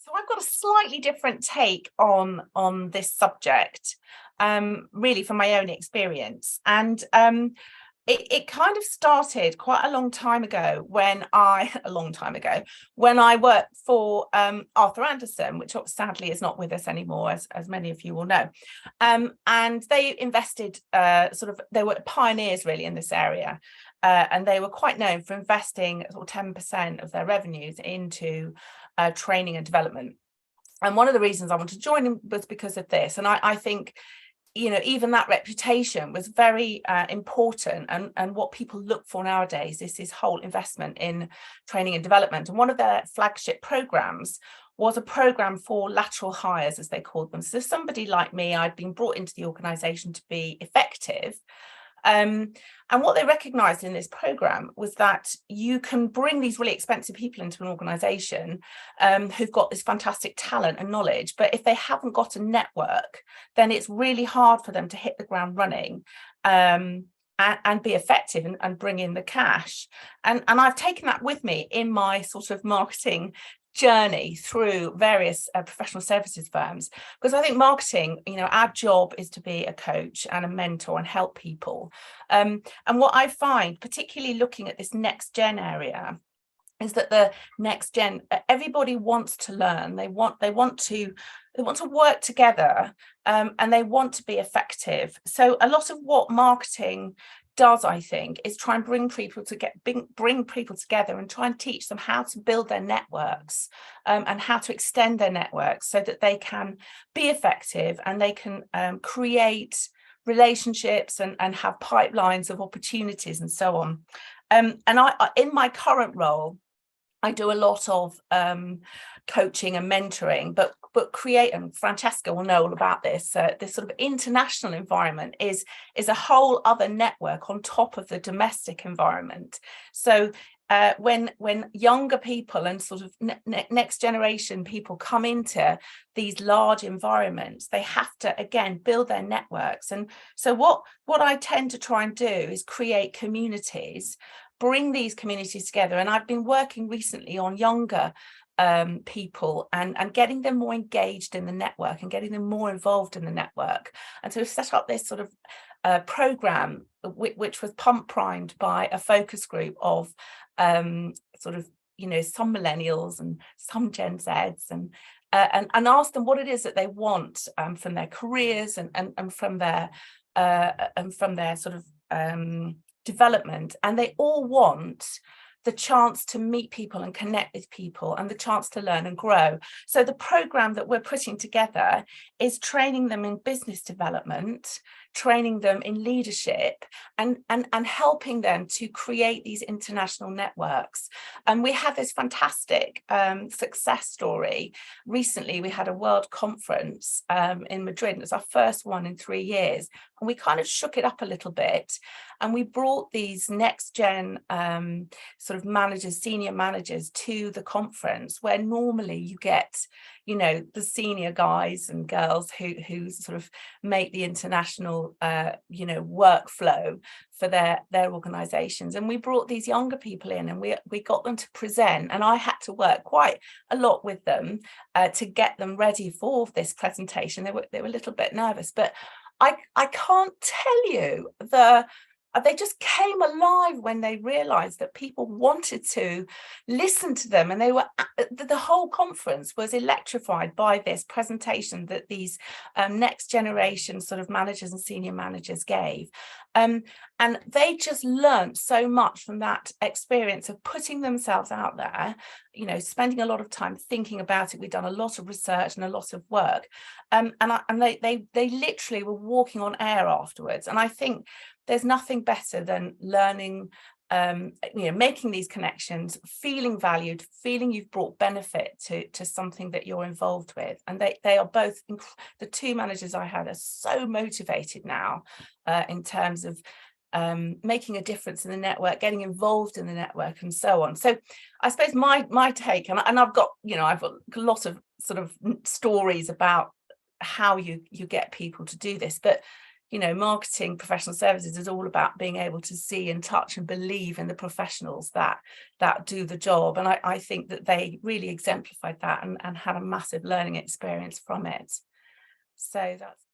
So I've got a slightly different take on this subject, really from my own experience. And it kind of started quite a long time ago a long time ago, when I worked for Arthur Andersen, which sadly is not with us anymore, as many of you will know. And they invested, they were pioneers really in this area. And they were quite known for investing sort of 10% of their revenues into training and development. And one of the reasons I wanted to join them was because of this. And I think, even that reputation was very important. And what people look for nowadays is this whole investment in training and development. And one of their flagship programs was a program for lateral hires, as they called them. So somebody like me, I'd been brought into the organization to be effective. And what they recognized in this program was that you can bring these really expensive people into an organization who've got this fantastic talent and knowledge, but if they haven't got a network, then it's really hard for them to hit the ground running and be effective and bring in the cash. And I've taken that with me in my sort of marketing journey through various professional services firms, because I think marketing, our job is to be a coach and a mentor and help people. And what I find, particularly looking at this next gen area, is that the next gen, everybody wants to learn. They want to work together, and they want to be effective. So a lot of what marketing does, I think, is try and bring people together and try and teach them how to build their networks, and how to extend their networks so that they can be effective and they can create relationships and have pipelines of opportunities and so on. And I, in my current role, I do a lot of coaching and mentoring, but create, and Francesca will know all about this, this sort of international environment is a whole other network on top of the domestic environment. So when younger people and sort of next generation people come into these large environments, they have to again build their networks. And so what I tend to try and do is create communities, bring these communities together. And I've been working recently on younger people and getting them more engaged in the network and getting them more involved in the network. And so we've set up this sort of program which was pump primed by a focus group of some millennials and some Gen Zs, and ask them what it is that they want from their careers and from their sort of development. And they all want the chance to meet people and connect with people and the chance to learn and grow. So the program that we're putting together is training them in business development, training them in leadership, and helping them to create these international networks. And we had this fantastic success story. Recently, we had a world conference in Madrid. It was our first one in 3 years. And we kind of shook it up a little bit. And we brought these next gen sort of managers, senior managers to the conference, where normally you get, the senior guys and girls who sort of make the international, workflow for their organizations. And we brought these younger people in and we got them to present. And I had to work quite a lot with them to get them ready for this presentation. They were a little bit nervous, but I can't tell you they just came alive when they realized that people wanted to listen to them. And they were, the whole conference was electrified by this presentation that these next generation sort of managers and senior managers gave. And they just learned so much from that experience of putting themselves out there, spending a lot of time thinking about it. We've done a lot of research and a lot of work. And they literally were walking on air afterwards. And I think there's nothing better than learning, making these connections, feeling valued, feeling you've brought benefit to something that you're involved with. And they are both, the two managers I had are so motivated now in terms of making a difference in the network, getting involved in the network, and so on. So I suppose my take, and I've got a lot of sort of stories about how you get people to do this, but you know, marketing professional services is all about being able to see and touch and believe in the professionals that do the job. And I think that they really exemplified that and had a massive learning experience from it. So that's